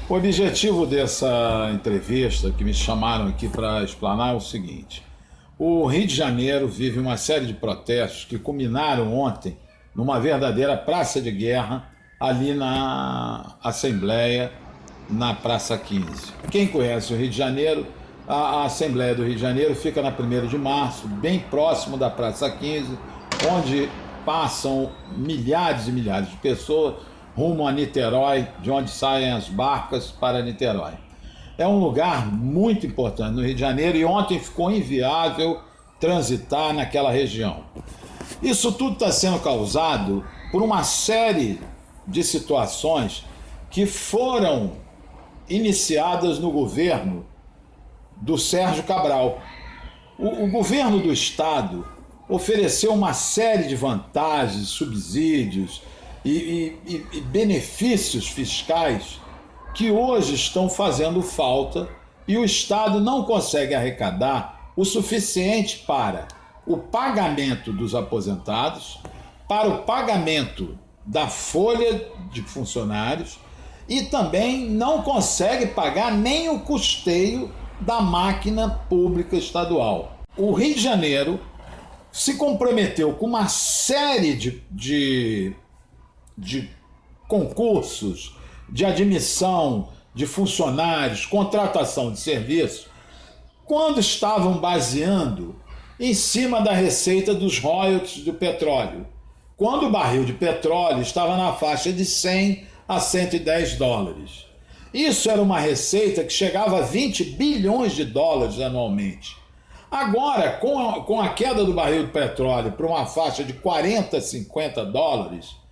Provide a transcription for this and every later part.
O objetivo dessa entrevista que me chamaram aqui para explanar é o seguinte: o Rio de Janeiro vive uma série de protestos que culminaram ontem numa verdadeira praça de guerra ali na Assembleia, na Praça 15. Quem conhece o Rio de Janeiro, a Assembleia do Rio de Janeiro fica na 1º de março, bem próximo da Praça 15, onde passam milhares e milhares de pessoas rumo a Niterói, de onde saem as barcas para Niterói. É um lugar muito importante no Rio de Janeiro e ontem ficou inviável transitar naquela região. Isso tudo está sendo causado por uma série de situações que foram iniciadas no governo do Sérgio Cabral. O governo do estado ofereceu uma série de vantagens, subsídios e benefícios fiscais que hoje estão fazendo falta e o Estado não consegue arrecadar o suficiente para o pagamento dos aposentados, para o pagamento da folha de funcionários e também não consegue pagar nem o custeio da máquina pública estadual. O Rio de Janeiro se comprometeu com uma série de concursos, de admissão de funcionários, contratação de serviço, quando estavam baseando em cima da receita dos royalties do petróleo. Quando o barril de petróleo estava na faixa de 100 a 110 dólares. Isso era uma receita que chegava a 20 bilhões de dólares anualmente. Agora, com a queda do barril de petróleo para uma faixa de 40 a 50 dólares,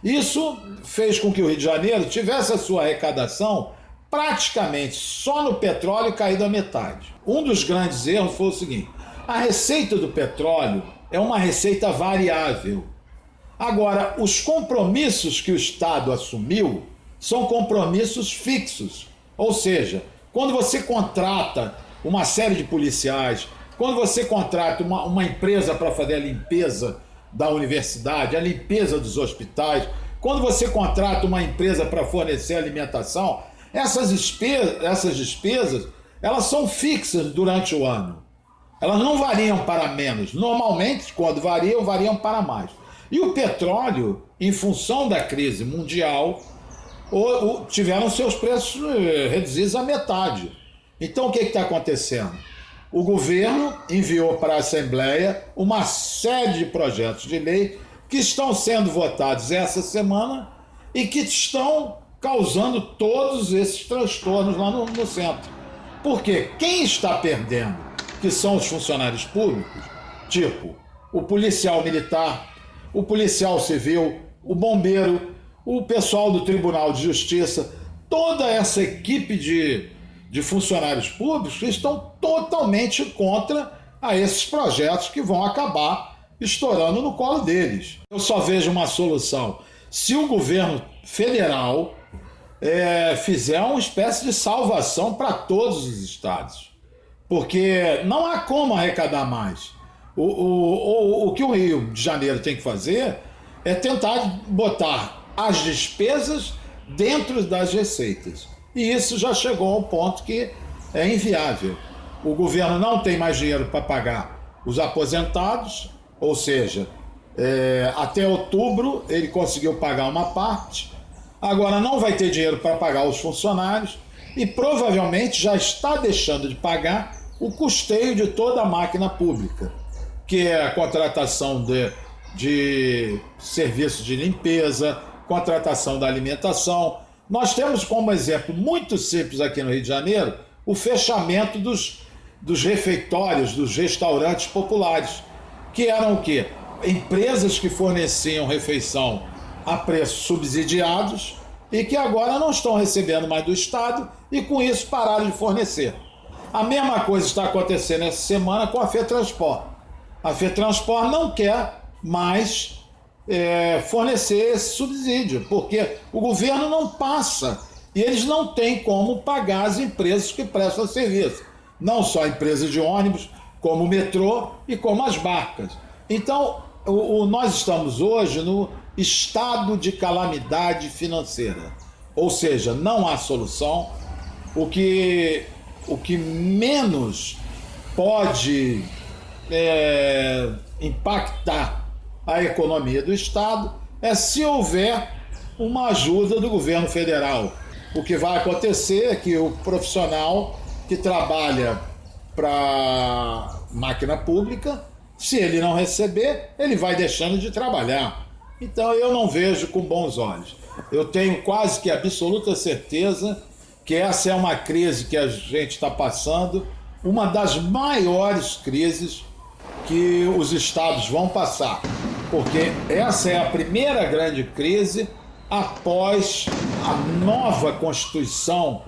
isso fez com que o Rio de Janeiro tivesse a sua arrecadação praticamente só no petróleo caído à metade. Um dos grandes erros foi o seguinte: a receita do petróleo é uma receita variável. Agora, os compromissos que o Estado assumiu são compromissos fixos. Ou seja, quando você contrata uma série de policiais, quando você contrata uma empresa para fazer a limpeza da universidade, a limpeza dos hospitais, quando você contrata uma empresa para fornecer alimentação, essas despesas elas são fixas durante o ano. Elas não variam para menos. Normalmente, quando variam para mais. E o petróleo, em função da crise mundial, tiveram seus preços reduzidos à metade. Então, o que está acontecendo? O governo enviou para a Assembleia uma série de projetos de lei que estão sendo votados essa semana e que estão causando todos esses transtornos lá no centro. Porque quem está perdendo, que são os funcionários públicos, tipo o policial militar, o policial civil, o bombeiro, o pessoal do Tribunal de Justiça, toda essa equipe de funcionários públicos estão totalmente contra a esses projetos que vão acabar estourando no colo deles. Eu só vejo uma solução: se o governo federal fizer uma espécie de salvação para todos os estados, porque não há como arrecadar mais. O que o Rio de Janeiro tem que fazer é tentar botar as despesas dentro das receitas. E isso já chegou ao ponto que é inviável. O governo não tem mais dinheiro para pagar os aposentados, ou seja, até outubro ele conseguiu pagar uma parte, agora não vai ter dinheiro para pagar os funcionários e provavelmente já está deixando de pagar o custeio de toda a máquina pública, que é a contratação de serviços de limpeza, contratação da alimentação. Nós temos como exemplo muito simples aqui no Rio de Janeiro o fechamento dos refeitórios, dos restaurantes populares, que eram o quê? Empresas que forneciam refeição a preços subsidiados e que agora não estão recebendo mais do Estado e com isso pararam de fornecer. A mesma coisa está acontecendo essa semana com a FETransport. A FETransport não quer mais fornecer esse subsídio, porque o governo não passa e eles não têm como pagar as empresas que prestam serviço. Não só a empresa de ônibus, como o metrô e como as barcas. Então, nós estamos hoje no estado de calamidade financeira. ou seja, não há solução. O que menos pode impactar a economia do Estado é se houver uma ajuda do governo federal. O que vai acontecer é que o profissional que trabalha para a máquina pública, se ele não receber, ele vai deixando de trabalhar. Então eu não vejo com bons olhos. Eu tenho quase que absoluta certeza que essa é uma crise que a gente está passando, uma das maiores crises que os estados vão passar, porque essa é a primeira grande crise após a nova Constituição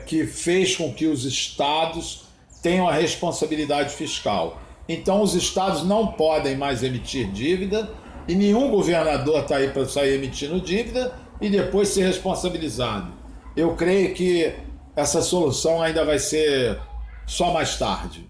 que fez com que os estados tenham a responsabilidade fiscal. Então os estados não podem mais emitir dívida e nenhum governador está aí para sair emitindo dívida e depois ser responsabilizado. Eu creio que essa solução ainda vai ser só mais tarde.